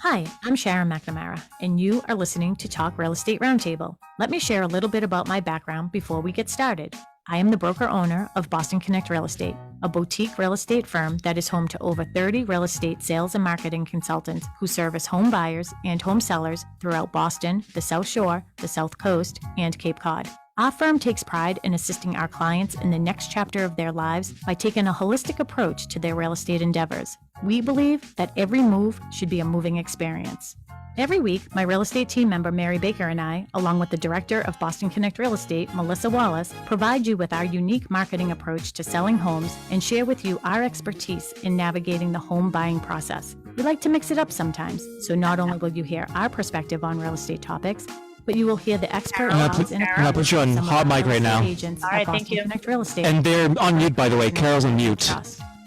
Hi, I'm Sharon McNamara, and you are listening to Talk Real Estate Roundtable. Let me share a little bit about my background before we get started. I am the broker owner of Boston Connect Real Estate, a boutique real estate firm that is home to over 30 real estate sales and marketing consultants who service home buyers and home sellers throughout Boston, the South Shore, the South Coast, and Cape Cod. Our firm takes pride in assisting our clients in the next chapter of their lives by taking a holistic approach to their real estate endeavors. We believe that every move should be a moving experience. Every week, my real estate team member Mary Baker and I, along with the director of Boston Connect Real Estate, Melissa Wallace, provide you with our unique marketing approach to selling homes and share with you our expertise in navigating the home buying process. We like to mix it up sometimes, so not only will you hear our perspective on real estate topics, but you will hear the expert odds and I'll put you on hot mic right now. Agents at Boston Connect Real Estate. And they're on mute, by the way. Carol's on mute.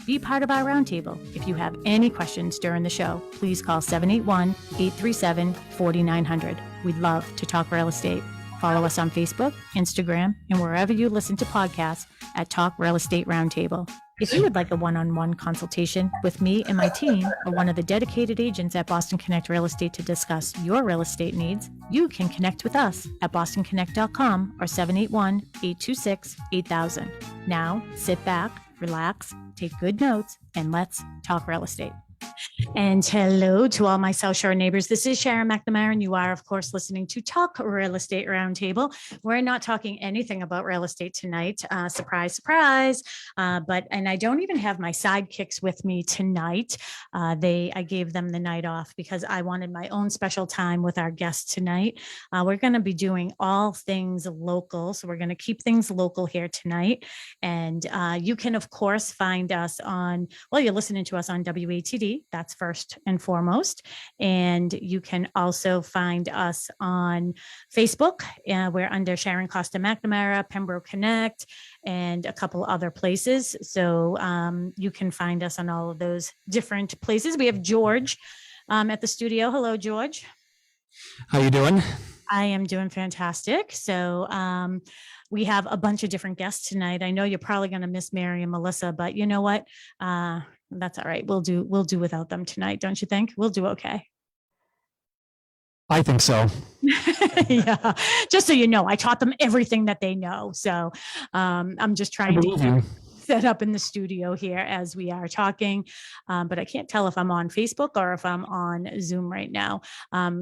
Be part of our roundtable. If you have any questions during the show, please call 781-837-4900. We'd love to talk real estate. Follow us on Facebook, Instagram, and wherever you listen to podcasts at Talk Real Estate Roundtable. If you would like a one-on-one consultation with me and my team or one of the dedicated agents at Boston Connect Real Estate to discuss your real estate needs, you can connect with us at bostonconnect.com or 781-826-8000. Now, sit back, relax, take good notes, and let's talk real estate. And hello to all my South Shore neighbors. This is Sharon McNamara, and you are, of course, listening to Talk Real Estate Roundtable. We're not talking anything about real estate tonight. Surprise, surprise. And I don't even have my sidekicks with me tonight. I gave them the night off because I wanted my own special time with our guests tonight. We're going to be doing all things local. So we're going to keep things local here tonight. And you can, of course, find us you're listening to us on WATD. That's first and foremost. And you can also find us on Facebook. We're under Sharon Costa McNamara, Pembroke Connect, and a couple other places. So you can find us on all of those different places. We have George at the studio. Hello, George. How you doing? I am doing fantastic. So we have a bunch of different guests tonight. I know you're probably going to miss Mary and Melissa, but you know what? That's all right. We'll do without them tonight. Don't you think? We'll do okay. I think so. Yeah. Just so you know, I taught them everything that they know. So I'm just trying to set up in the studio here as we are talking. But I can't tell if I'm on Facebook or if I'm on Zoom right now.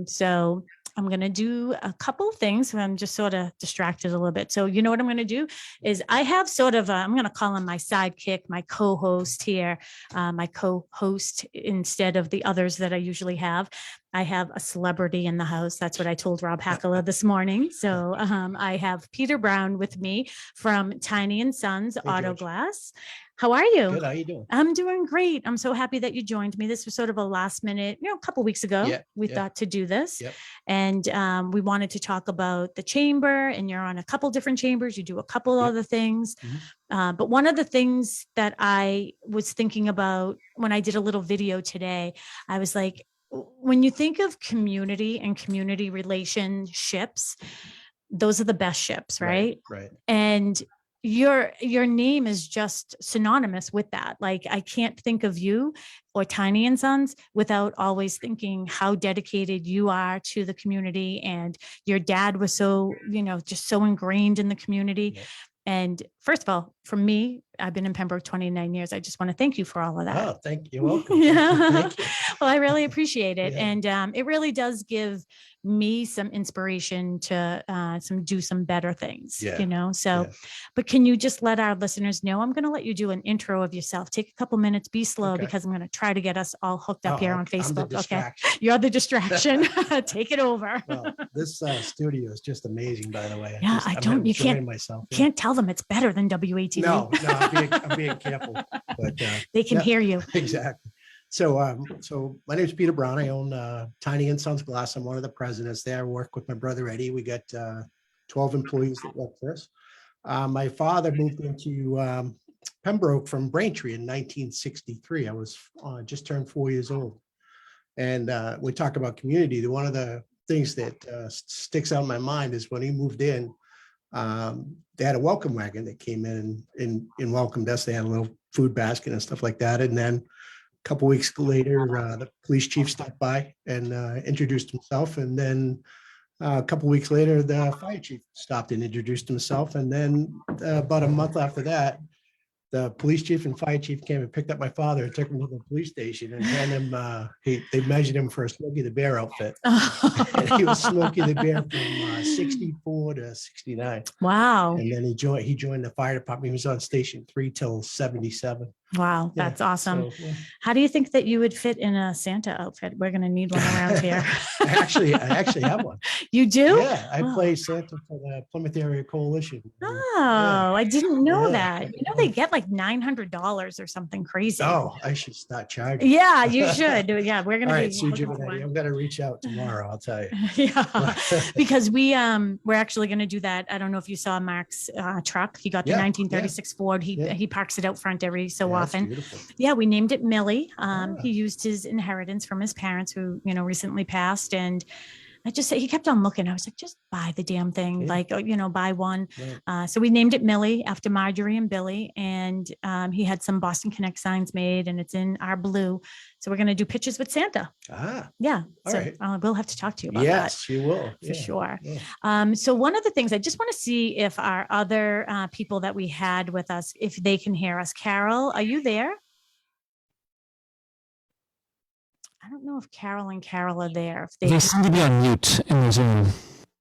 So I'm going to do a couple of things. I'm just sort of distracted a little bit. So you know what I'm going to do is I have sort of, I'm going to call him my sidekick, my co-host here, my co-host instead of the others that I usually have. I have a celebrity in the house. That's what I told Rob Hackala this morning. So I have Peter Brown with me from Tiny & Sons Auto Glass. How are you? Good. How are you doing? I'm doing great. I'm so happy that you joined me. This was sort of a last minute, a couple weeks ago, we thought to do this. Yep. And we wanted to talk about the chamber, and you're on a couple different chambers. You do a couple other things. Mm-hmm. But one of the things that I was thinking about when I did a little video today, I was like, when you think of community and community relationships, those are the best ships, right? Right. And your name is just synonymous with that. Like, I can't think of you or Tiny & Sons without always thinking how dedicated you are to the community. And your dad was so, just so ingrained in the community. Yeah. And first of all, for me, I've been in Pembroke 29 years. I just want to thank you for all of that. Oh, thank you. You're welcome. Yeah. Thank you. Well, I really appreciate it. Yeah. And it really does give me some inspiration to do some better things, but can you just let our listeners know? I'm going to let you do an intro of yourself. Take a couple minutes, be slow, because I'm going to try to get us all hooked up here on Facebook. Okay. You're the distraction. Take it over. Well, this studio is just amazing, by the way. You can't tell them it's better than WATD. No, I'm being careful, but they can hear you. Exactly. So my name is Peter Brown. I own Tiny & Sons Glass. I'm one of the presidents there. I work with my brother, Eddie. We got 12 employees that work for us. My father moved into Pembroke from Braintree in 1963. I was just turned 4 years old. And we talk about community. One of the things that sticks out in my mind is when he moved in, they had a welcome wagon that came in and welcomed us. They had a little food basket and stuff like that. And then couple weeks later, the police chief stopped by and introduced himself. And then a couple weeks later, the fire chief stopped and introduced himself. And then about a month after that, the police chief and fire chief came and picked up my father and took him to the police station and had him, they measured him for a Smokey the Bear outfit. And he was Smokey the Bear from 64 to 69. Wow. And then he joined the fire department. He was on station 3 till 77. Wow. Yeah, That's awesome. so, yeah. How do you think that you would fit in a Santa outfit? We're going to need one around here. I actually have one. You do? Yeah, I Oh. play Santa for the Plymouth Area Coalition. Oh, I didn't know Yeah. that. You know, they get like $900 or something crazy. Oh, I should start charging. Yeah, you should. Yeah, we're going All to right, be Sue looking for Giovanetti, one. I'm gonna reach out tomorrow, I'll tell you. Yeah, because we're actually going to do that. I don't know if you saw Mark's truck. He got the Yeah, 1936 Ford. yeah. He parks it out front every so Yeah, that's often. beautiful. Yeah, we named it Millie. Ah. He used his inheritance from his parents who, recently passed. And I just said, he kept on looking. I was like, just buy the damn thing. Yeah. Like, buy one. Right. So we named it Millie after Marjorie and Billy. And he had some Boston Connect signs made and it's in our blue. So we're going to do pictures with Santa. Ah, Yeah. All So right. we'll have to talk to you about that. yes, you will. For Yeah, sure. yeah. So one of the things I just want to see if our other people that we had with us, if they can hear us. Carol, are you there? I don't know if Carol and Carol are there. If They seem to be on mute in the Zoom.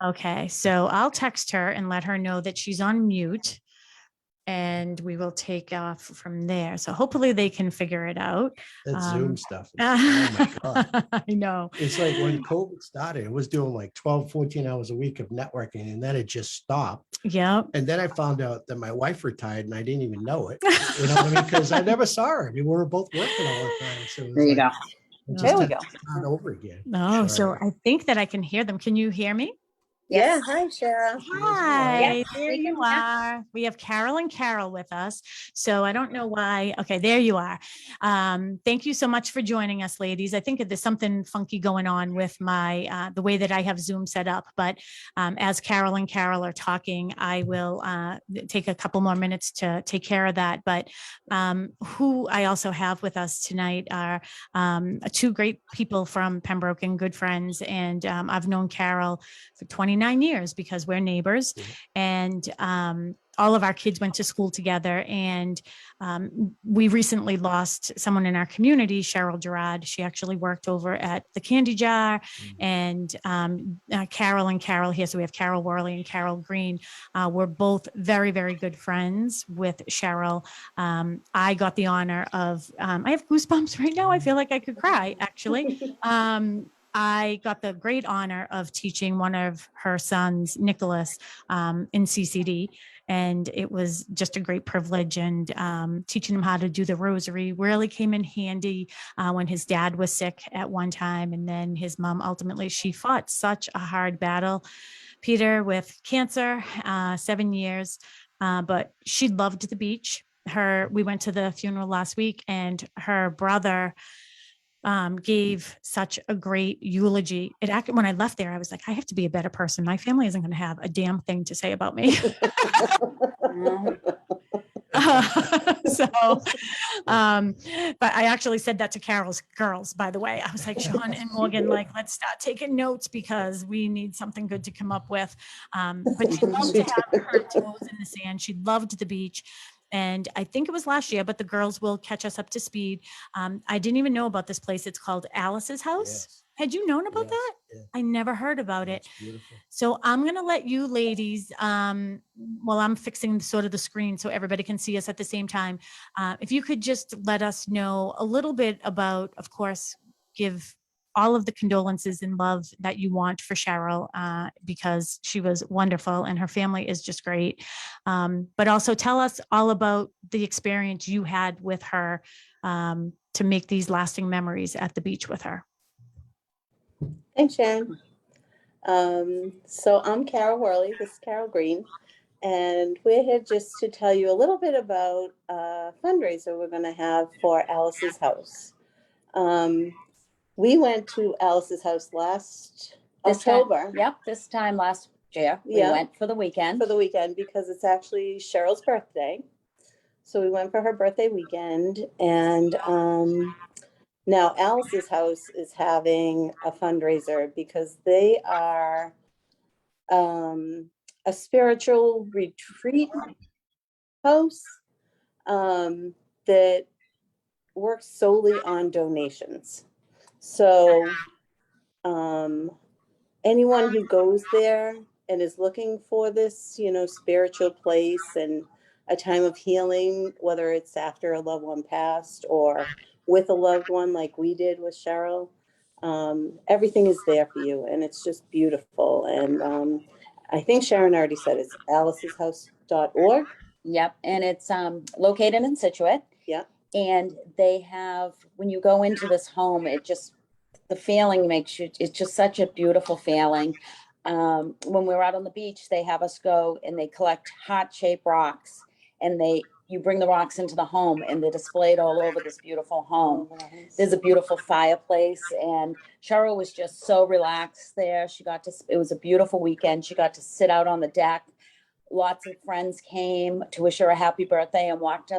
Okay, so I'll text her and let her know that she's on mute and we will take off from there. So hopefully they can figure it out. That Zoom stuff. Oh my God. I know. It's like when COVID started, it was doing like 12, 14 hours a week of networking and then it just stopped. Yep. And then I found out that my wife retired and I didn't even know it. You know what I mean? Because I never saw her. We were both working all the time. So it was There you like, go. it just There we had go. to start over again. No, so Sure. I think that I can hear them. Can you hear me? Yeah. Hi, Cheryl. Hi, Yeah, there we you can hear. are. We have Carol and Carol with us. So I don't know why. Okay, there you are. Thank you so much for joining us, ladies. I think there's something funky going on with my the way that I have Zoom set up. But as Carol and Carol are talking, I will take a couple more minutes to take care of that. But who I also have with us tonight are two great people from Pembroke and good friends. And I've known Carol for 29 years because we're neighbors. Yeah. And all of our kids went to school together. And we recently lost someone in our community, Cheryl Gerard. She actually worked over at the Candy Jar. And Carol and Carol here. So we have Carol Worley and Carol Green. We're both very, very good friends with Cheryl. I got the honor of, I have goosebumps right now. I feel like I could cry, actually. I got the great honor of teaching one of her sons, Nicholas, in CCD. And it was just a great privilege. And teaching him how to do the rosary really came in handy when his dad was sick at one time. And then his mom, ultimately, she fought such a hard battle, Peter, with cancer, 7 years. But she loved the beach. We went to the funeral last week and her brother gave such a great eulogy. When I left there, I was like, I have to be a better person. My family isn't going to have a damn thing to say about me. But I actually said that to Carol's girls, by the way. I was like, Sean and Morgan, let's start taking notes because we need something good to come up with. But she loved to have her toes in the sand. She loved the beach. And I think it was last year, but the girls will catch us up to speed. I didn't even know about this place. It's called Alice's House. Yes. Had you known about Yes, that? yeah. I never heard about it. It's beautiful. So I'm going to let you ladies, while I'm fixing sort of the screen so everybody can see us at the same time, if you could just let us know a little bit about, of course, give all of the condolences and love that you want for Cheryl, because she was wonderful and her family is just great. But also tell us all about the experience you had with her to make these lasting memories at the beach with her. Thanks, Sharon. So I'm Carol Worley. This is Carol Green. And we're here just to tell you a little bit about a fundraiser we're going to have for Alice's House. We went to Alice's house last October. Yep, this time last year. We Yeah. went for the weekend. For the weekend because it's actually Cheryl's birthday. So we went for her birthday weekend and Now Alice's House is having a fundraiser because they are a spiritual retreat house that works solely on donations. So anyone who goes there and is looking for this, spiritual place and a time of healing, whether it's after a loved one passed or with a loved one like we did with Cheryl, everything is there for you, and it's just beautiful. And I think Sharon already said it's aliceshouse.org. Yep, and it's located in Situate. Yeah. And they have, when you go into this home, the feeling makes you, it's just such a beautiful feeling. When we're out on the beach, they have us go and they collect heart-shaped rocks, and you bring the rocks into the home, and they're displayed all over this beautiful home. There's a beautiful fireplace, and Cheryl was just so relaxed there. It was a beautiful weekend. She got to sit out on the deck. Lots of friends came to wish her a happy birthday and walked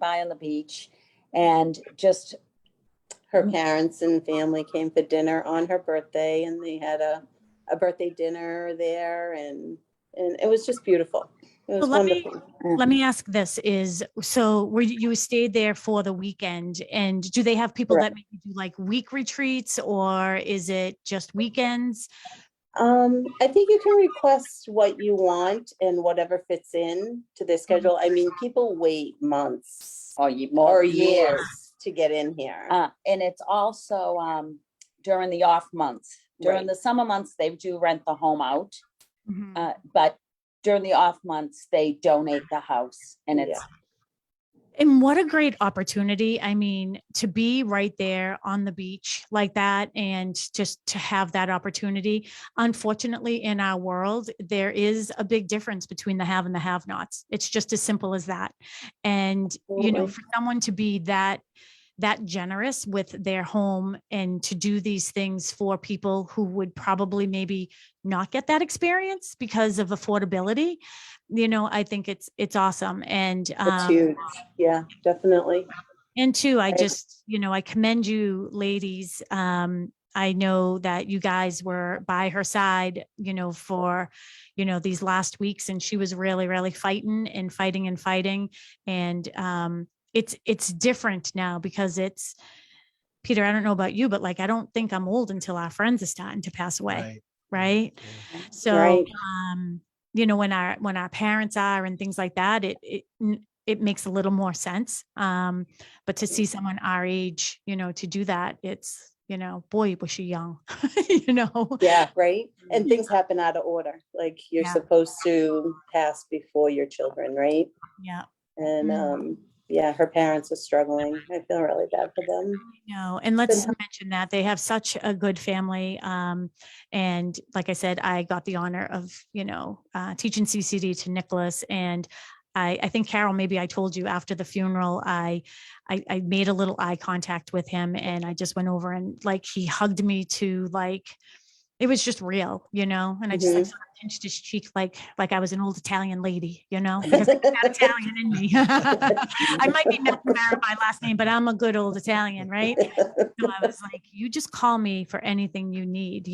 by on the beach, and just her parents and family came for dinner on her birthday, and they had a birthday dinner there, and it was just beautiful. It was wonderful. Let me ask this so were you stayed there for the weekend, and do they have people that maybe do like week retreats, or is it just weekends? I think you can request what you want and whatever fits in to their schedule. I mean, people wait months or years to get in here. And it's also during the off months. During the summer months, they do rent the home out. But during the off months, they donate the house, and it's And what a great opportunity. I mean, to be right there on the beach like that, and just to have that opportunity. Unfortunately, in our world, there is a big difference between the have and the have-nots. It's just as simple as that. And, for someone to be that generous with their home and to do these things for people who would probably maybe not get that experience because of affordability, I think it's awesome. And it's huge. Yeah, definitely. And two, I just, I commend you ladies. I know that you guys were by her side, for, these last weeks, and she was really, really fighting. And it's different now because it's, Peter, I don't know about you, but like, I don't think I'm old until our friends are starting to pass away. Right. Yeah. So, when our parents are and things like that, it makes a little more sense. But to see someone our age, to do that, it's, boy, was she young, Yeah. Right. And things happen out of order. Like you're supposed to pass before your children. Right. Yeah. And, her parents are struggling. I feel really bad for them. And let's mention that they have such a good family. And like I said, I got the honor of, teaching CCD to Nicholas. And I think, Carol, maybe I told you after the funeral, I made a little eye contact with him, and I just went over and like, he hugged me to like, it was just real, and I just like sort of pinched his cheek like I was an old Italian lady, because I got Italian in me. I might be McNamara by last name, but I'm a good old Italian, right? So I was like, you just call me for anything you need,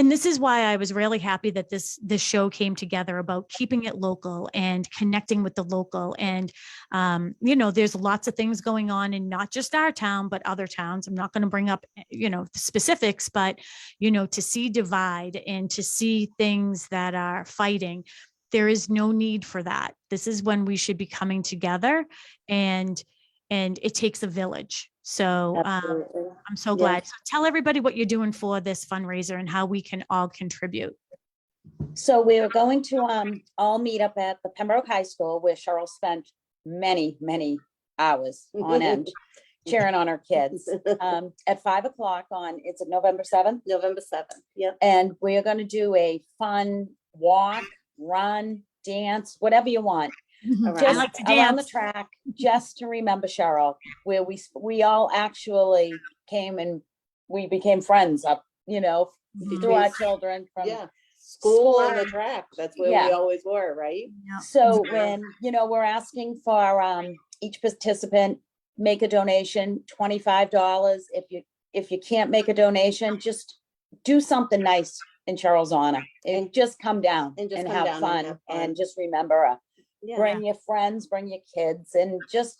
and this is why I was really happy that this show came together about keeping it local and connecting with the local. And, there's lots of things going on in not just our town, but other towns. I'm not going to bring up, the specifics, but, to see divide and to see things that are fighting, there is no need for that. This is when we should be coming together, and it takes a village. So I'm so glad. So tell everybody what you're doing for this fundraiser and how we can all contribute. So we are going to all meet up at the Pembroke High School, where Cheryl spent many, many hours on end cheering on her kids, at 5:00 is it November 7th? November 7th. Yeah. And we are going to do a fun walk, run, dance, whatever you want. I like to around dance. the track, just to remember Cheryl, where we all actually came and we became friends up, through our children from school on the track. That's where we always were, right? So when, we're asking for each participant make a donation, $25. If you can't make a donation, just do something nice in Cheryl's honor, and just come down And just and come have down and fun, have fun. and just remember her. Yeah. Bring your friends, bring your kids, and just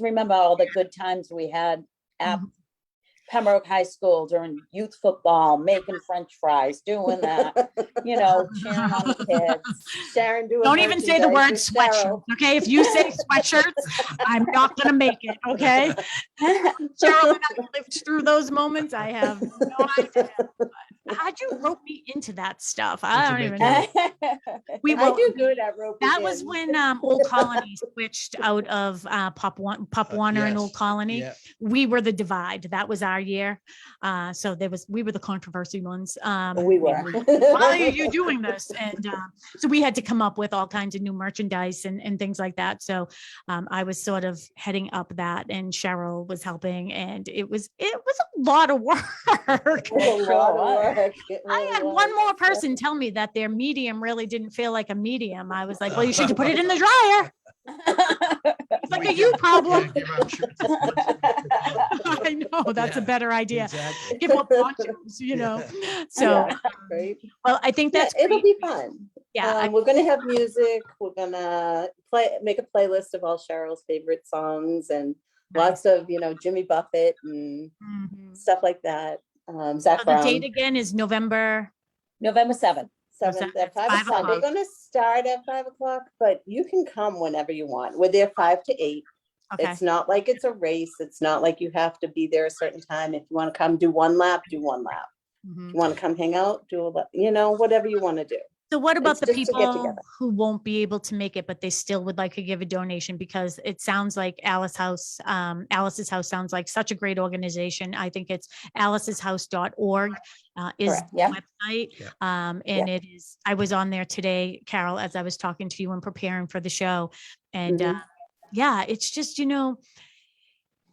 remember all the good times we had at Mhm. Pembroke High School during youth football, making French fries, doing that, cheering on the kids. Sharon doing Don't even say the word merchandise with sweatshirt. Cheryl. Okay. If you say sweatshirts, I'm not going to make it. Okay. Cheryl and I lived through those moments. I have no idea. How'd you rope me into that stuff? I don't even know. We I will. do good at roping That was in. when Old Colony switched out of Pop Warner and Old Yes. Colony. Yeah. We were the divide. That was our year. So we were the controversy ones. We were. Why are you doing this? And so we had to come up with all kinds of new merchandise and things like that. So I was sort of heading up that, and Cheryl was helping, and it was a lot of work. It was a lot of work. It I really had was. one more person tell me that their medium really didn't feel like a medium. I was like, well, you should put it in the dryer. It's like a you problem. Yeah, give out shirts. I know, that's a Yeah, better idea. Exactly. Give up ponchos, So, Yeah, right. well, I think that's It'll great. be fun. Yeah, We're gonna have music. We're gonna make a playlist of all Cheryl's favorite songs and lots of Jimmy Buffett and Mhm. stuff like that. So Zach the Brown. date again is November. November 7th. 7th at 5 5 o'clock. They're o'clock. gonna start at 5 o'clock, but you can come whenever you want. We're there 5 to 8. Okay. It's not like it's a race. It's not like you have to be there a certain time. If you want to come do one lap, do one lap. Mhm. If you want to come hang out, do a lap, whatever you want to do. So what about It's the just to get people together. who won't be able to make it, but they still would like to give a donation? Because it sounds like Alice's House sounds like such a great organization. I think it's aliceshouse.org is Correct, the yeah. website. Yeah. And it is, I was on there today, Carol, as I was talking to you and preparing for the show. And Mhm. yeah, it's just, it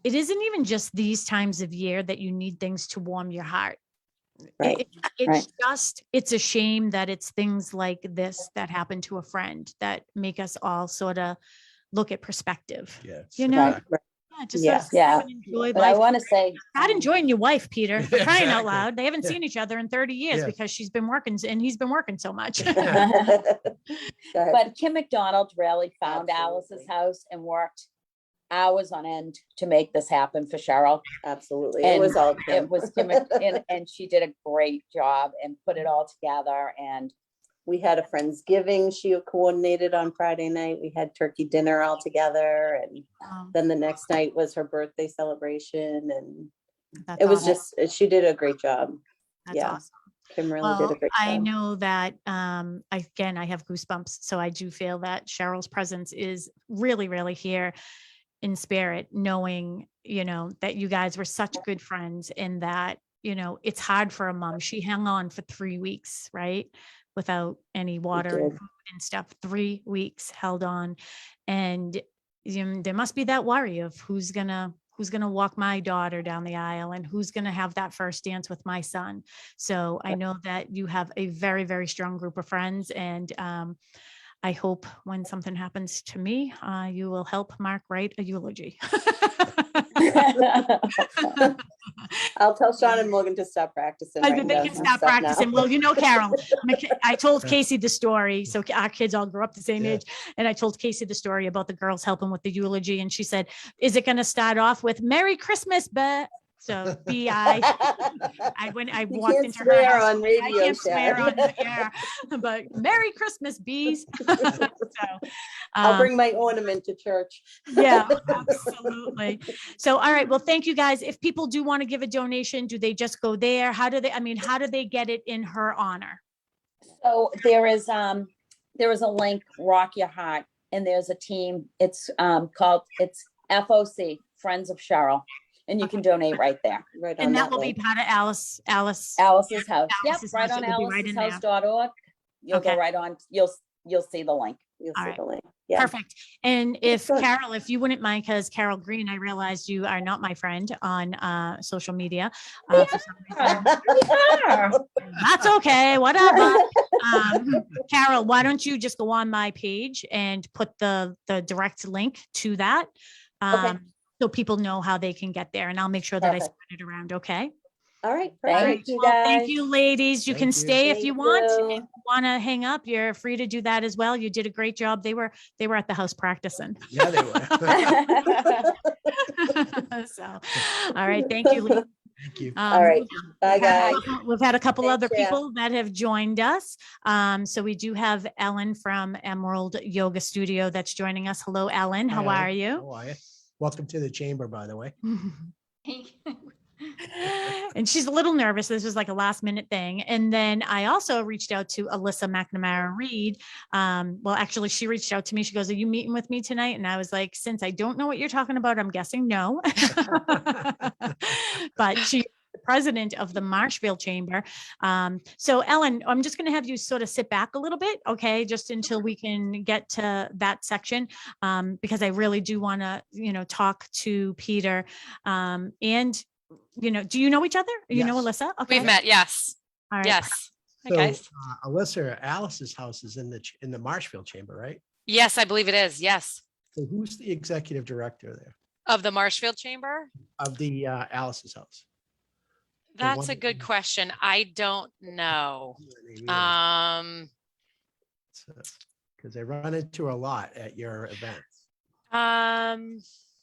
isn't even just these times of year that you need things to warm your heart. Right. It's Right. just, it's a shame that it's things like this that happen to a friend that make us all sort of look at perspective. Yeah. You know? Right. Yeah, just Yeah. sort of sit Yeah. and enjoy But I life. want to say, Not enjoying your wife, Peter, for crying out Exactly. loud. They haven't Yeah. seen each other in 30 years Yeah. because she's been working and he's been working so much. Go ahead. but Kim McDonald really found Alice's Absolutely. house and worked hours on end to make this happen for Cheryl. Absolutely. And It was all Kim. It was Kim, and she did a great job and put it all together. And We had a Friendsgiving she coordinated on Friday night. We had turkey dinner all together. And then the next night was her birthday celebration. And That's it was awesome. just, she did a great job. That's yeah. awesome. Kim really did a Well, great I job. know that, again, I have goosebumps. So I do feel that Cheryl's presence is really, really here in spirit, knowing, that you guys were such good friends and that, it's hard for a mom. She hung on for 3 weeks, right? Without any water and did. food and stuff. 3 weeks held on. And there must be that worry of who's gonna walk my daughter down the aisle and who's gonna have that first dance with my son. So I know that you have a very, very strong group of friends, and I hope when something happens to me, you will help Mark write a eulogy. I'll tell Sean and Morgan to stop practicing. They writing down can some stop stuff now. practicing. Well, Carol, I told Casey the story. So our kids all grew up the same Yeah. age. And I told Casey the story about the girls helping with the eulogy. And she said, is it going to start off with Merry Christmas, but so I You walked can't into her swear house. on radio, I can't swear Sharon. on yeah, but Merry Christmas, bees. So, I'll bring my ornament to church. yeah, absolutely. So, all right. Well, thank you guys. If people do want to give a donation, do they just go there? How do they get it in her honor? so there is a link, Rock Your Heart, and there's a team. It's called FOC, Friends of Cheryl, and you can donate right there. Right on And that will be link. part of Alice's Alice's house. Yep, Alice's right house. on It will be right in there. aliceshouse.org. You'll Okay. go right on. You'll see the link. You'll All see right. the link. Yeah. Perfect. And if Good. Carol, if you wouldn't mind, because Carol Green, I realized you are not my friend on social media. For some reason. That's okay, whatever. Carol, why don't you just go on my page and put the direct link to that? Okay. so people know how they can get there. And I'll make sure that I Perfect. spread it around. Okay. All right, Thank perfect. you, Well, guys. thank you, ladies. You Thank can you. stay if Thank you want. you. If you want to hang up, you're free to do that as well. You did a great job. They were at the house practicing. Yeah, they were. So, all right. Thank you, ladies. Thank you. All right. Bye, guys. We've had a couple Take other care. people that have joined us. So we do have Ellen from Emerald Yoga Studio that's joining us. Hello, Ellen. How Hi, are Ellen. you? How are you? Welcome to the chamber, by the way. And she's a little nervous. This was like a last minute thing. And then I also reached out to Alyssa McNamara Reed. Well, actually, she reached out to me. She goes, "Are you meeting with me tonight?" And I was like, "Since I don't know what you're talking about, I'm guessing no." But she's the president of the Marshfield Chamber. So Ellen, I'm just going to have you sort of sit back a little bit, okay, just until we can get to that section, because I really do want to, talk to Peter, and do you know each other? You know Yes. Alyssa? Okay. We've met, yes. All right. Yes. Hi, So guys. Alyssa, Alice's house is in the Marshfield Chamber, right? Yes, I believe it is. Yes. So who's the executive director there Of the Marshfield Chamber? of the Alice's house? The That's one a that- good question. I don't know. Because they run into a lot at your events.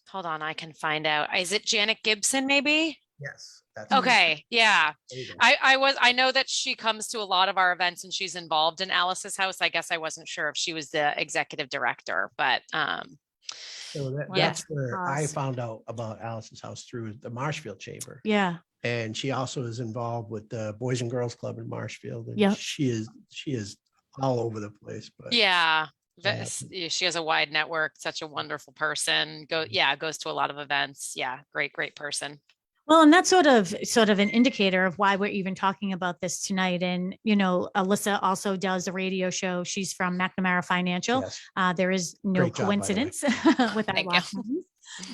Hold on, I can find out. Is it Janet Gibson, maybe? Yes. That's Okay, yeah. There you go. I know that she comes to a lot of our events and she's involved in Alice's house. I guess I wasn't sure if she was the executive director, but So Yeah. that's where I Awesome. found out about Alice's house through the Marshfield Chamber. Yeah. And she also is involved with the Boys and Girls Club in Marshfield. And Yep. she is all over the place. But yeah. Yeah. She has a wide network, such a wonderful person. Goes to a lot of events. Yeah, great person. Well, and that's sort of an indicator of why we're even talking about this tonight. And, Alyssa also does a radio show. She's from McNamara Financial. yes. There is no Great job, by the way. coincidence with our Thank you. last names.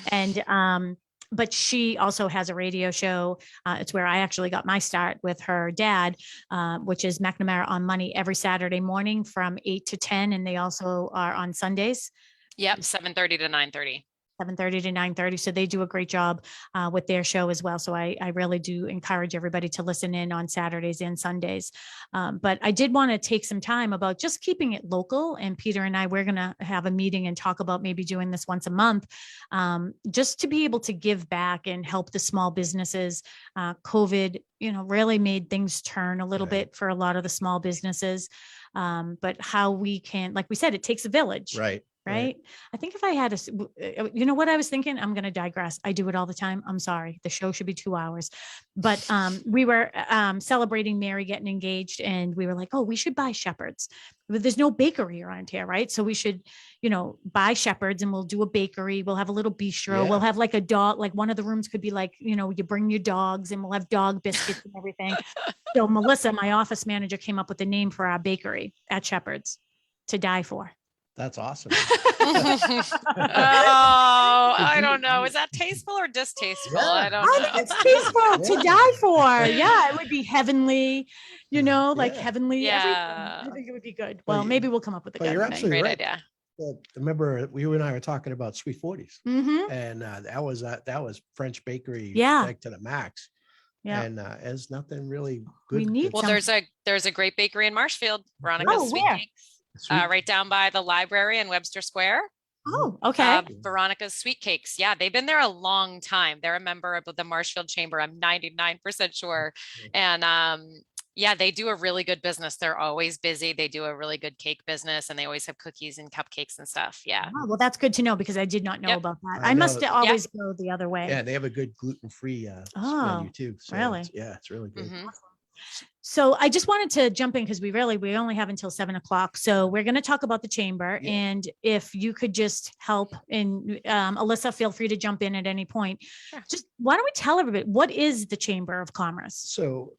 And, but she also has a radio show. It's where I actually got my start with her dad, which is McNamara on Money every Saturday morning from 8 to 10. And they also are on Sundays. Yep, 7:30 to 9:30. 7:30 to 9:30. So they do a great job with their show as well. So I really do encourage everybody to listen in on Saturdays and Sundays. But I did want to take some time about just keeping it local. And Peter and I, we're going to have a meeting and talk about maybe doing this once a month, just to be able to give back and help the small businesses. COVID, really made things turn a little Right. bit for a lot of the small businesses. But how we can, like we said, it takes a village. Right. Right. I think if I had you know what I was thinking? I'm going to digress. I do it all the time. I'm sorry. The show should be 2 hours, but we were celebrating Mary getting engaged and we were like, oh, we should buy Shepherd's. But there's no bakery around here. Right. So we should, buy Shepherd's and we'll do a bakery. We'll have a little bistro. Yeah. We'll have like a dog, like one of the rooms could be like, you bring your dogs and we'll have dog biscuits and everything. So Melissa, my office manager, came up with the name for our bakery at Shepherd's, To Die For. That's awesome. Oh, I don't know. Is that tasteful or distasteful? Yeah. I don't I know. think it's tasteful to die for. Yeah, it would be heavenly, like Yeah. heavenly. Yeah. Everything. I think it would be good. Well, Well, maybe we'll come up with a well, good you're thing. absolutely Great right. idea. Well, remember, you and I were talking about Sweet 40s, Mm-hmm. and that was French bakery, Yeah. like to the max. Yeah. And there's nothing really We good. need Well, some- there's a great bakery in Marshfield, Veronica's Oh, Sweet where? Cakes, right down by the library in Webster Square. Oh, okay. Veronica's Sweet Cakes. Yeah, they've been there a long time. They're a member of the Marshfield Chamber. I'm 99% sure. And yeah, they do a really good business. They're always busy. They do a really good cake business and they always have cookies and cupcakes and stuff. Yeah. Oh, well, that's good to know because I did not know Yep. about that. I I must know. always go the other way. Yeah, they have a good gluten-free Oh, menu too. So really? it's really good. Mhm. So I just wanted to jump in because we only have until 7:00. So we're going to talk about the chamber. Yeah. And if you could just help, and Alyssa, feel free to jump in at any point. Sure. Just why don't we tell everybody, what is the Chamber of Commerce? So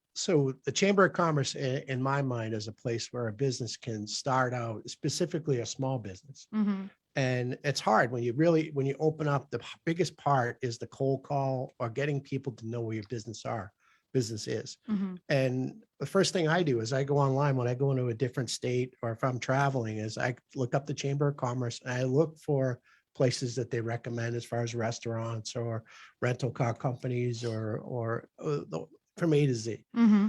the Chamber of Commerce, in my mind, is a place where a business can start out, specifically a small business. Mhm. And it's hard when you open up. The biggest part is the cold call or getting people to know where your business is. Mhm. And the first thing I do is I go online when I go into a different state or if I'm traveling is I look up the Chamber of Commerce and I look for places that they recommend as far as restaurants or rental car companies from A to Z. Mm-hmm.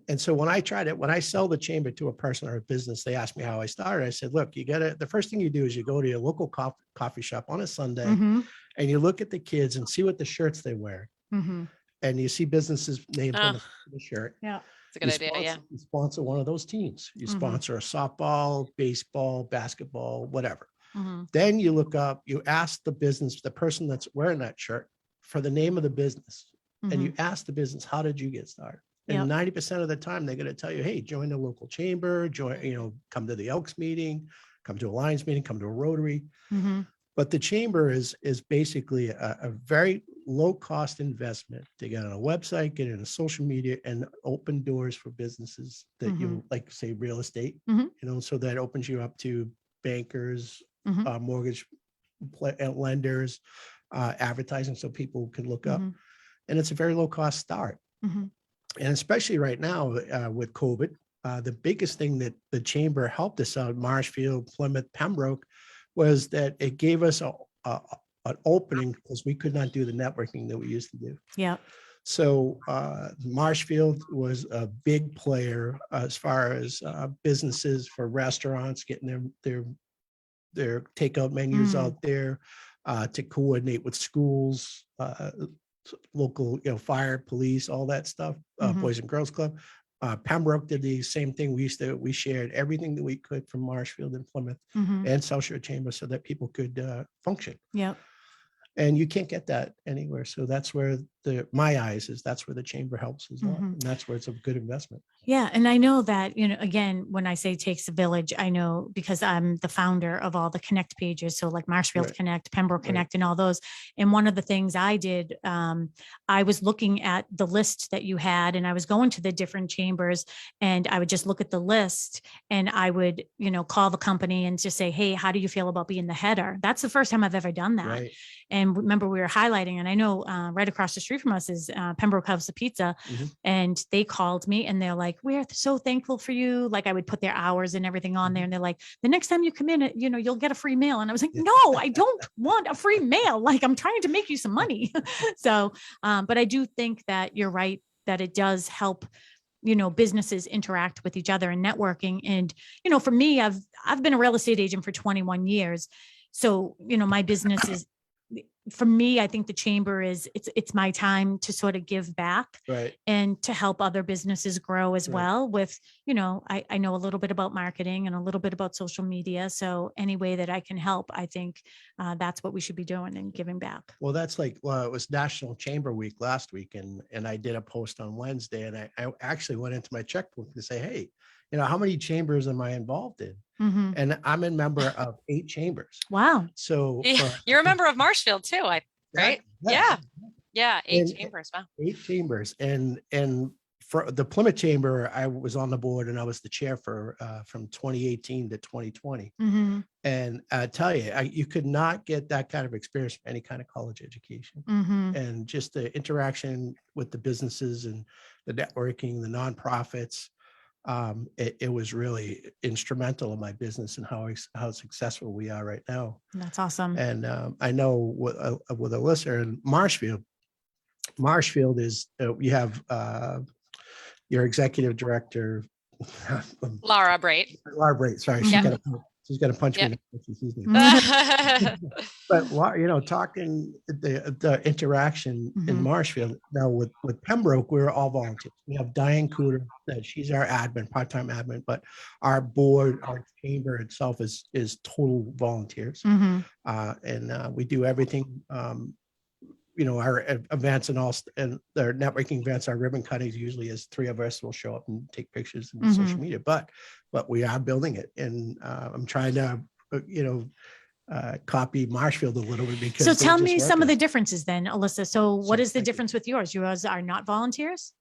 And so when I sell the chamber to a person or a business, they ask me how I started. I said, look, the first thing you do is you go to your local coffee shop on a Sunday Mm-hmm. and you look at the kids and see what the shirts they wear. Mm-hmm. And you see businesses names on the shirt. Yeah. It's a good idea. Yeah. You sponsor one of those teams. You Mhm. sponsor a softball, baseball, basketball, whatever. Mm-hmm. Then you look up, you ask the person that's wearing that shirt for the name of the business. And you ask the business, how did you get started? And 90% of the time they're going to tell you, hey, join the local chamber, come to the Elks meeting, come to a Lions meeting, come to a Rotary. Mm-hmm. But the chamber is basically a very low cost investment to get on a website, get into social media, and open doors for businesses that you like, say real estate, so that opens you up to bankers, mortgage lenders, advertising, so people can look up. And it's a very low cost start. And especially right now with COVID, the biggest thing that the chamber helped us out, Marshfield, Plymouth, Pembroke, was that it gave us an opening because we could not do the networking that we used to do. Yeah. So Marshfield was a big player as far as businesses for restaurants, getting their takeout menus out there, to coordinate with schools, local, fire, police, all that stuff, Boys and Girls Club. Pembroke did the same thing. We shared everything that we could from Marshfield and Plymouth and South Shore Chamber so that people could function. Yeah. And you can't get that anywhere. So that's where that's where the chamber helps us a lot. And that's where it's a good investment. Yeah. And I know that, again, when I say takes a village, I know because I'm the founder of all the Connect pages. So like Marshfield Connect, Pembroke Connect, and all those. And one of the things I did, I was looking at the list that you had, and I was going to the different chambers, and I would just look at the list, and I would, call the company and just say, hey, how do you feel about being the header? That's the first time I've ever done that. Right. And remember, we were highlighting, and I know right across the street from us is Pembroke House of Pizza. And they called me and they're like, we're so thankful for you. Like I would put their hours and everything on there. And they're like, the next time you come in, you'll get a free meal. And I was like, no, I don't want a free meal. Like I'm trying to make you some money. So, but I do think that you're right, that it does help businesses interact with each other and networking. And, for me, I've been a real estate agent for 21 years. So, my business is, for me, I think the chamber it's my time to sort of give back, right, and to help other businesses grow as well with, I know a little bit about marketing and a little bit about social media. So any way that I can help, I think that's what we should be doing and giving back. Well, that's it was National Chamber Week last week. And I did a post on Wednesday, and I actually went into my checkbook to say, hey, how many chambers am I involved in? And I'm a member of 8 chambers. Wow. So You're a member of Marshfield too, right? Yeah. 8 chambers. Wow. 8 chambers. And for the Plymouth Chamber, I was on the board and I was the chair for from 2018 to 2020. And I tell you, you could not get that kind of experience from any kind of college education. And just the interaction with the businesses and the networking, the nonprofits. It was really instrumental in my business and how successful we are right now. That's awesome. And I know with a listener in Marshfield is you have your executive director, Laura Brait. Sorry, she's gonna punch me if she sees me. But talking the interaction in Marshfield now with Pembroke, we're all volunteers. We have Diane Cooter, that she's our admin, part-time admin, but our board, our chamber itself is total volunteers. And we do everything. Our events and their networking events, our ribbon cuttings usually is 3 of us will show up and take pictures and social media, but we are building it. And I'm trying to, copy Marshfield a little bit because. So tell me some of the differences then, Alyssa. So what is the difference with yours? Yours are not volunteers?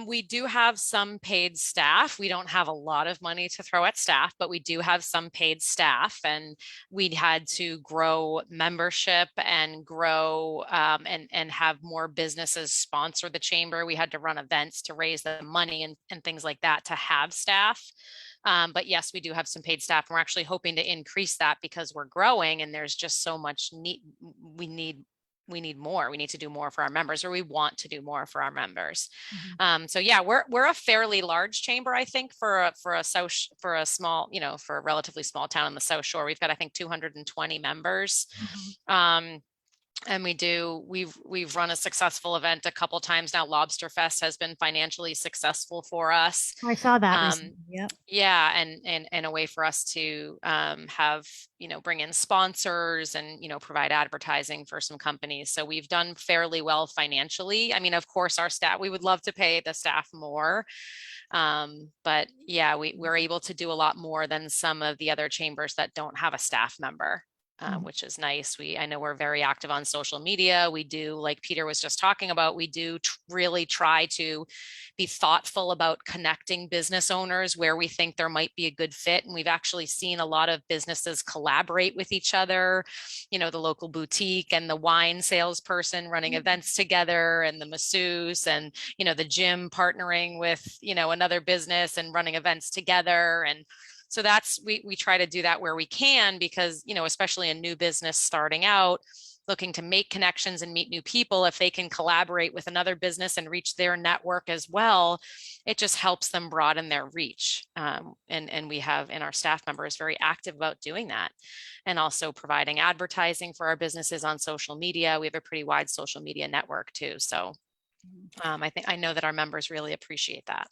We do have some paid staff. We don't have a lot of money to throw at staff, but we do have some paid staff, and we had to grow membership and grow and have more businesses sponsor the chamber. We had to run events to raise the money and things like that to have staff. But yes, we do have some paid staff. And we're actually hoping to increase that because we're growing and there's just so much need. We need more. We need to do more for our members, or we want to do more for our members. So yeah, we're a fairly large chamber, I think, for a small, for a relatively small town on the South Shore. We've got, I think, 220 members. And we've run a successful event a couple times now. Lobster Fest has been financially successful for us. I saw that recently. Yeah. Yeah, and a way for us to have, bring in sponsors and, provide advertising for some companies. So we've done fairly well financially. I mean, of course, our staff, we would love to pay the staff more. But yeah, we're able to do a lot more than some of the other chambers that don't have a staff member. Which is nice. I know we're very active on social media. We do, like Peter was just talking about, we do really try to be thoughtful about connecting business owners where we think there might be a good fit. And we've actually seen a lot of businesses collaborate with each other, the local boutique and the wine salesperson running events together, and the masseuse and, the gym partnering with, another business and running events together. And so we try to do that where we can, because, especially a new business starting out, looking to make connections and meet new people, if they can collaborate with another business and reach their network as well, it just helps them broaden their reach. And we have, and our staff members very active about doing that, and also providing advertising for our businesses on social media. We have a pretty wide social media network too. So I know that our members really appreciate that.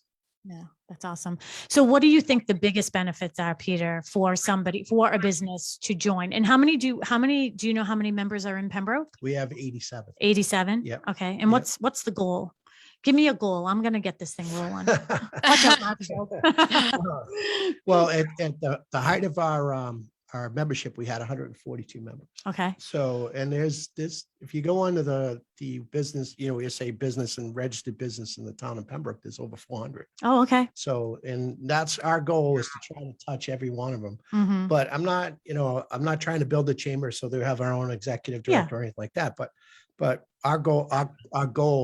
Yeah, that's awesome. So what do you think the biggest benefits are, Peter, for a business to join? And how many do you know how many members are in Pembroke? We have 87. 87? Yeah. Okay. And Yep. what's the goal? Give me a goal. I'm going to get this thing rolling. Watch out, Marshall. Well, at the height of our membership, we had 142 members. Okay. So, and there's this, if you go onto the business, we say business and registered business in the town of Pembroke, there's over 400. Oh, okay. So, and that's our goal, is to try to touch every one of them. Mm-hmm. But I'm not trying to build a chamber so they have our own executive director or anything like that. But our goal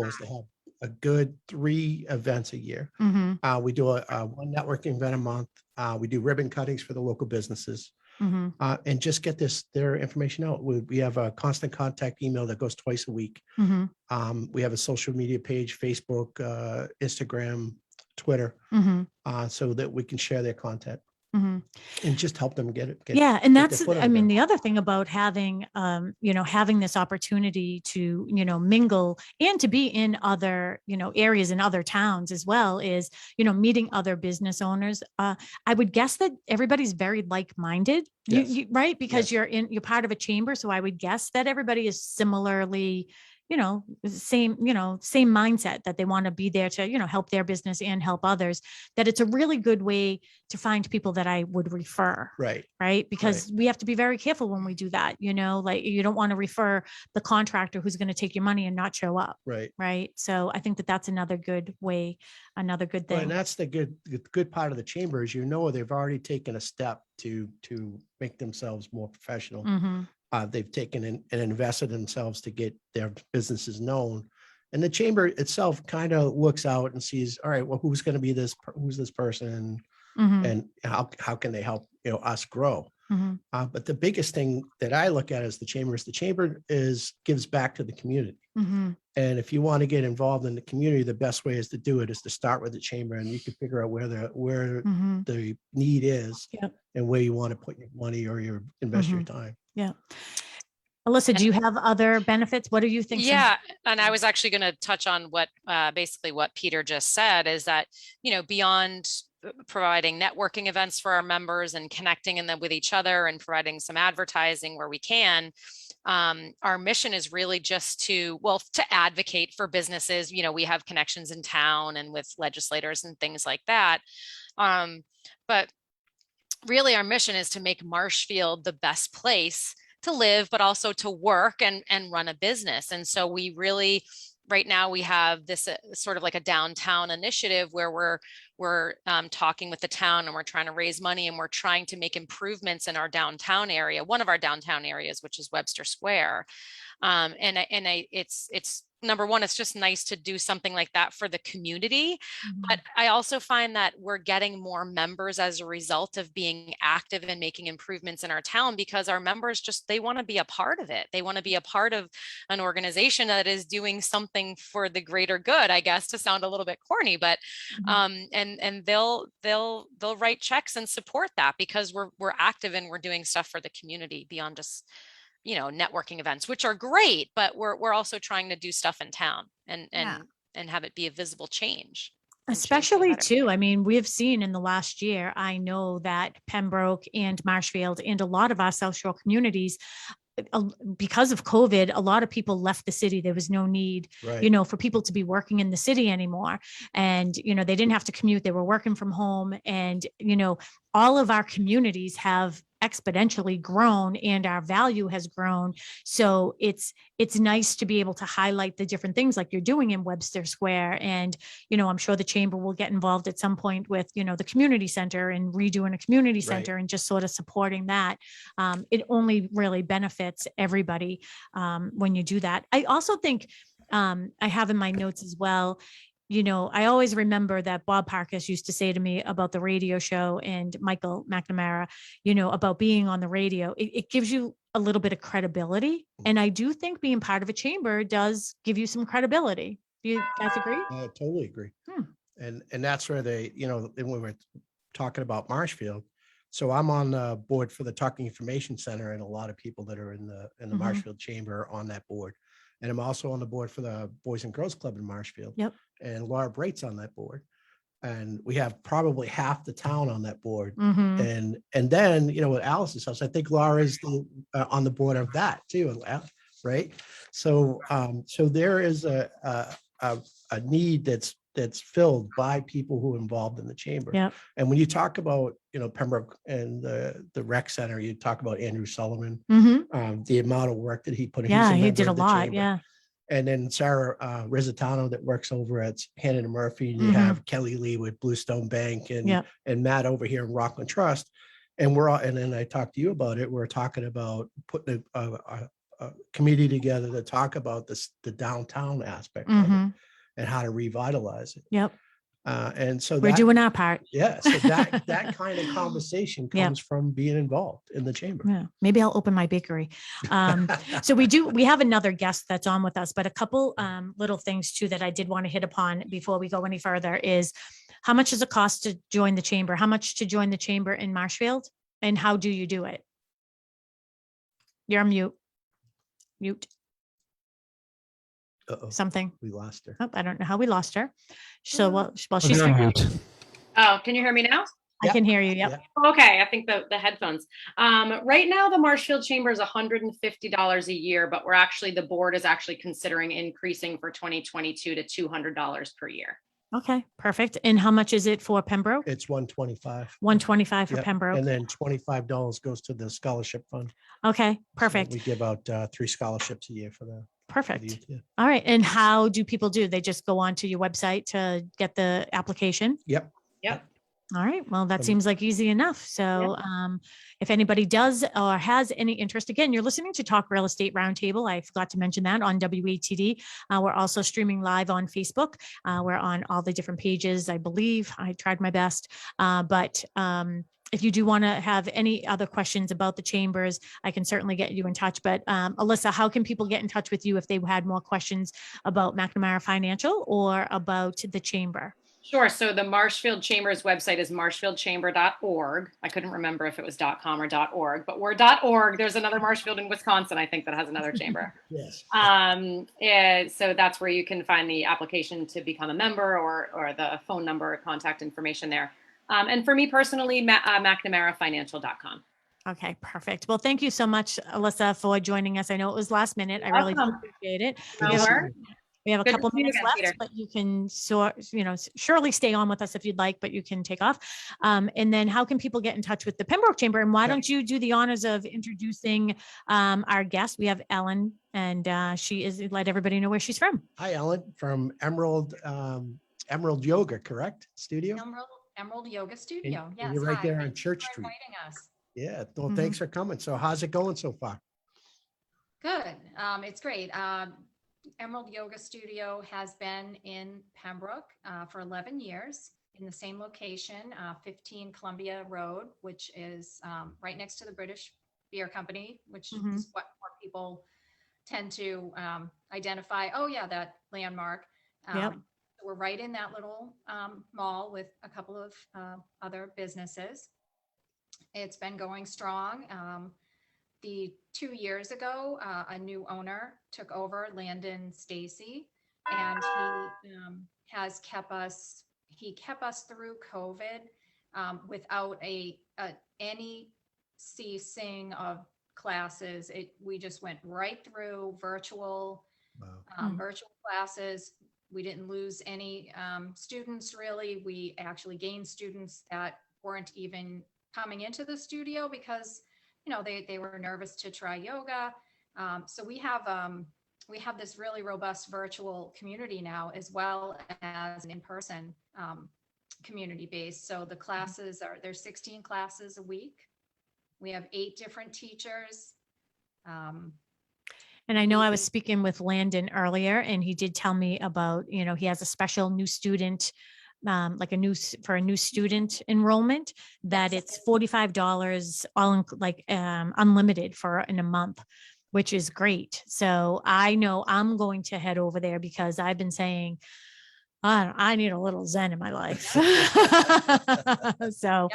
is to have a good 3 events a year. Mm-hmm. We do a one networking event a month. We do ribbon cuttings for the local businesses. Mm-hmm. And just get their information out. We have a constant contact email that goes twice a week. Mm-hmm. We have a social media page, Facebook, Instagram, Twitter, Mm-hmm. so that we can share their content. Mm-hmm. And just help them get it. Yeah. And get their that's, foot I on mean, there. the other thing about having, having this opportunity to, mingle and to be in other, areas in other towns as well is, meeting other business owners. I would guess that everybody's very like-minded, Yes. right? Because Yes. you're part of a chamber. So I would guess that everybody is similarly, same mindset, that they want to be there to, help their business and help others, that it's a really good way to find people that I would refer. Right. Because we have to be very careful when we do that, like you don't want to refer the contractor who's going to take your money and not show up. Right. So I think that that's another good way, another good thing. Well, and that's the good part of the chamber is, they've already taken a step to make themselves more professional. Mm-hmm. They've taken and invested in themselves to get their businesses known. And the chamber itself kind of looks out and sees, all right, well, who's going to be who's this person, Mm-hmm. and how can they help, us grow? Mm-hmm. But the biggest thing that I look at is the chamber gives back to the community. Mm-hmm. And if you want to get involved in the community, the best way is to start with the chamber, and you can figure out where Mm-hmm. the need is. Yep. And where you want to put your money or invest your Mm-hmm. time. Yeah. Alyssa, do you have other benefits? What do you think? Yeah. And I was actually going to touch on basically what Peter just said, is that, beyond providing networking events for our members and connecting with each other and providing some advertising where we can, our mission is really just to advocate for businesses. We have connections in town and with legislators and things like that. But really our mission is to make Marshfield the best place to live, but also to work and run a business. And so we really, right now we have this sort of like a downtown initiative where we're talking with the town, and we're trying to raise money, and we're trying to make improvements in our downtown area, one of our downtown areas, which is Webster Square. It's number one, it's just nice to do something like that for the community. Mhm. But I also find that we're getting more members as a result of being active and making improvements in our town, because our members just, they want to be a part of it. They want to be a part of an organization that is doing something for the greater good, I guess, to sound a little bit corny, but and they'll write checks and support that because we're active and we're doing stuff for the community beyond just, you know, networking events, which are great, but we're also trying to do stuff in town and Yeah. and have it be a visible change. and change for the Especially better. too, I mean, we've seen in the last year, I know that Pembroke and Marshfield and a lot of our South Shore communities, because of COVID, a lot of people left the city. There was no need, Right. you know, for people to be working in the city anymore. And, you know, they didn't have to commute. They were working from home. And, you know, all of our communities have exponentially grown and our value has grown. So it's nice to be able to highlight the different things like you're doing in Webster Square. And, you know, I'm sure the chamber will get involved at some point with, you know, the community center and redoing a community center and just sort of supporting that. It only really benefits everybody when you do that. I also think I have in my notes as well, you know, I always remember that Bob Parkus used to say to me about the radio show and Michael McNamara, you know, about being on the radio. It gives you a little bit of credibility. And I do think being part of a chamber does give you some credibility. Do you guys agree? I totally agree. And that's where they, you know, when we're talking about Marshfield. So I'm on the board for the Talking Information Center, and a lot of people that are in the Marshfield Chamber are on that board. And I'm also on the board for the Boys and Girls Club in Marshfield. Yep. And Laura Brait's on that board. And we have probably half the town on that board. Mhm. And then, you know, with Alice's house, I think Laura is on the board of that too, right? So so there is a need that's filled by people who are involved in the chamber. Yep. And when you talk about, you know, Pembroke and the rec center, you talk about Andrew Sullivan, Mhm. the amount of work that he put in. Yeah, He's he member did a of the lot. chamber. Yeah. And then Sarah Rizzitano that works over at Hannon and Murphy. And you have Kelly Lee with Bluestone Bank and Matt over here in Rockland Trust. And we're all, and then I talked to you about it. We're talking about putting a committee together to talk about the downtown aspect of it and how to revitalize it. Yep. And so We're doing our part. Yeah. So that kind of conversation comes from being involved in the chamber. Yeah, maybe I'll open my bakery. So we have another guest that's on with us, but a couple little things too that I did want to hit upon before we go any further is how much does it cost to join the chamber? How much to join the chamber in Marshfield? And how do you do it? You're on mute. Mute. Uh-oh, Something. we lost her. Oh, I don't know how we lost her. So while Oh, she's, you're on mute. Oh, can you hear me now? I can hear you. Yep. Okay, I think the headphones. Right now, the Marshfield Chamber is $150 a year, but the board is actually considering increasing for 2022 to $200 per year. Okay, perfect. And how much is it for Pembroke? It's 125. 125 for Yep. Pembroke. And then $25 goes to the scholarship fund. Okay, So perfect. we give out 3 scholarships a year for the Perfect. youth, yeah. All right. And how do people do? They just go onto your website to get the application? Yep. All right. Well, that Um, seems like easy enough. So if anybody does or has any interest, again, you're listening to Talk Real Estate Roundtable. I forgot to mention that on WATD. We're also streaming live on Facebook. We're on all the different pages, I believe. I tried my best. But if you do want to have any other questions about the chambers, I can certainly get you in touch. But Alyssa, how can people get in touch with you if they had more questions about McNamara Financial or about the chamber? Sure. So the Marshfield Chamber's website is marshfieldchamber.org. I couldn't remember if it was .com or .org, but we're .org. There's another Marshfield in Wisconsin, I think, that has another chamber. Yes. So that's where you can find the application to become a member or the phone number or contact information there. And for me personally, McNamaraFinancial.com. Okay, perfect. Well, thank you so much, Alyssa, for joining us. I know it was last minute. I really Welcome. appreciate it. No We have- worries. We have a Good to couple see you minutes again, left, Peter. but you can surely stay on with us if you'd like, but you can take off. And then how can people get in touch with the Pembroke Chamber? And why don't you do the honors of introducing our guest? We have Ellen, and let everybody know where she's from. Hi, Ellen, from Emerald Yoga, correct? Studio? Emerald Yoga Studio. And Yes. you're right hi. there on Thank you Church for Street. inviting us. Yeah. Well, thanks for coming. So how's it going so far? Good. It's great. Emerald Yoga Studio has been in Pembroke for 11 years in the same location, 15 Columbia Road, which is right next to the British Beer Company, which Mhm. is what more people tend to identify. Oh yeah, that landmark. Yep. We're right in that little mall with a couple of other businesses. It's been going strong. The 2 years ago, a new owner took over, Landon Stacy, and he has kept us. He kept us through COVID without any ceasing of classes. We just went right through virtual Wow. virtual classes. We didn't lose any students really. We actually gained students that weren't even coming into the studio because they were nervous to try yoga. So we have this really robust virtual community now, as well as an in-person community base. So the classes there's 16 classes a week. We have 8 different teachers. And I know I was speaking with Landon earlier, and he did tell me about, he has a special new student, like for a new student enrollment, that Yes. it's $45 unlimited in a month, which is great. So I know I'm going to head over there because I've been saying, I need a little Zen in my life. So,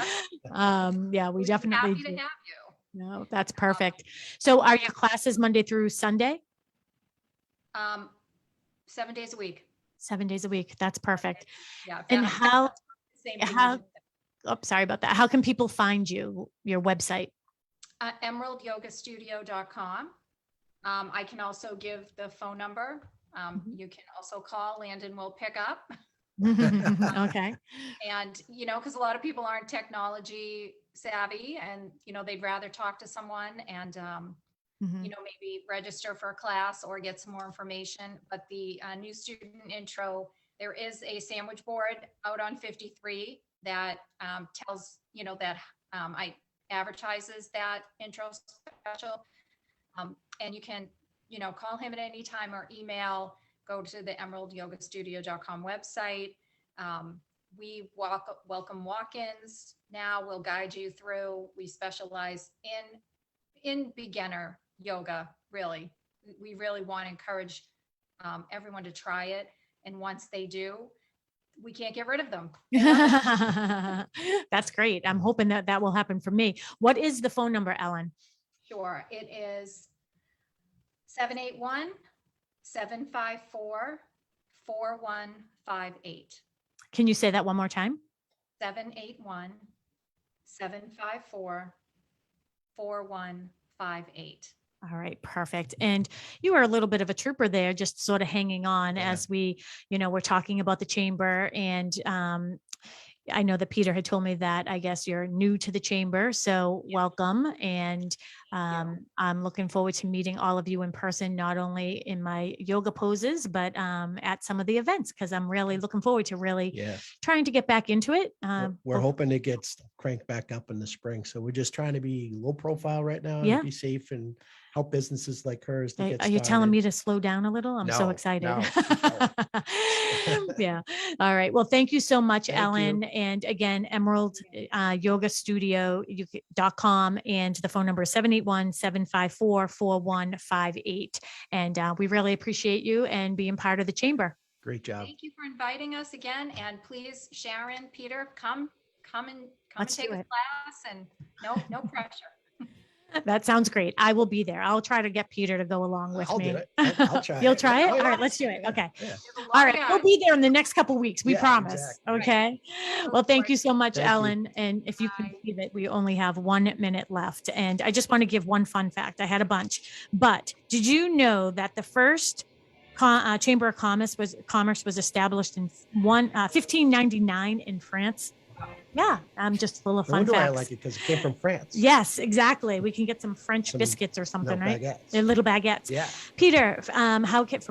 yeah, we We'd be definitely happy to do. have you. No, that's perfect. So are your classes Monday through Sunday? 7 days a week. 7 days a week. That's perfect. Yeah. And how, Same thing. sorry about that. How can people find you, your website? EmeraldYogaStudio.com. I can also give the phone number. You can also call. Landon will pick up. Okay. And, because a lot of people aren't technology savvy and, they'd rather talk to someone and, maybe register for a class or get some more information. But the new student intro, there is a sandwich board out on 53 that tells, that I advertises that intro special. And you can, call him at any time or email, go to the emeraldyogastudio.com website. We welcome walk-ins now. We'll guide you through. We specialize in beginner yoga, really. We really want to encourage everyone to try it. And once they do, we can't get rid of them. That's great. I'm hoping that will happen for me. What is the phone number, Ellen? Sure. It is 781-754-4158. Can you say that one more time? 781-754-4158. All right, perfect. And you were a little bit of a trooper there, just sort of hanging on as we, we're talking about the chamber. And I know that Peter had told me that I guess you're new to the chamber, so welcome. And I'm looking forward to meeting all of you in person, not only in my yoga poses, but at some of the events, because I'm really looking forward to really trying to get back into it. We're hoping to get cranked back up in the spring. So we're just trying to be low profile right now, Yeah. and be safe and help businesses like hers to get Are you telling started. me to slow down a little? I'm so No, excited. no. Yeah. All right. Well, thank you so much, Thank Ellen. you. And again, Emerald Yoga Studio.com, and the phone number is 781-754-4158. And we really appreciate you and being part of the chamber. Great job. Thank you for inviting us again. And please, Sharon, Peter, come and Let's take do a it. class, and no pressure. That sounds great. I will be there. I'll try to get Peter to go along with I'll me. do it. I'll try You'll it. try it? Oh, All yeah. right, let's do it. Yeah, Okay. yeah. All right. We'll be there in the next couple of weeks. We Yeah, promise. exactly. Okay. Well, thank you so much, Thank you. Ellen. And if you can Bye. see that we only have 1 minute left. And I just want to give one fun fact. I had a bunch, but did you know that the first Chamber of Commerce was established in 1599 in France? Yeah, I'm just full of No fun wonder why I facts. like it, because it came from France. Yes, exactly. We can get some French Some biscuits or something, right? Baguettes. They're little baguettes. Yeah. Peter, from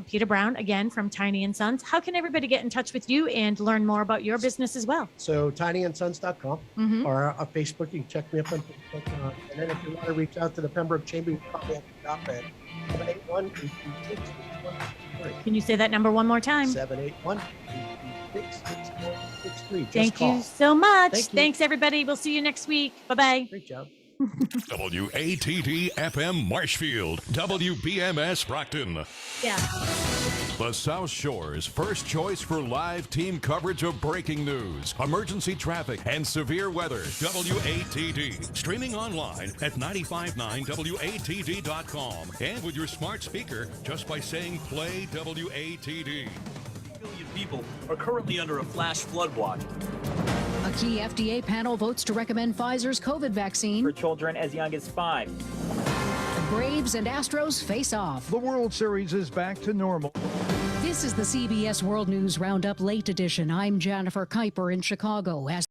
Peter Brown, again, from Tiny and Sons, how can everybody get in touch with you and learn more about your business as well? So tinyandsons.com Mhm. or on Facebook. You can check me up on Facebook. And then if you want to reach out to the Pembroke Chamber, you probably have to stop at 781-836-6144. Can you say that number one more time? 781-826-6463. Just Thank call. you so much. Thank you. Thanks, everybody. We'll see you next week. Bye-bye. Great job. WATD FM Marshfield, WBMS Brockton. Yeah. The South Shore's first choice for live team coverage of breaking news, emergency traffic, and severe weather. WATD. Streaming online at 959WATD.com. And with your smart speaker, just by saying play WATD. Million people are currently under a flash flood watch. A key FDA panel votes to recommend Pfizer's COVID vaccine For children as young as 5. The Braves and Astros face off. The World Series is back to normal. This is the CBS World News Roundup Late Edition. I'm Jennifer Kuiper in Chicago. As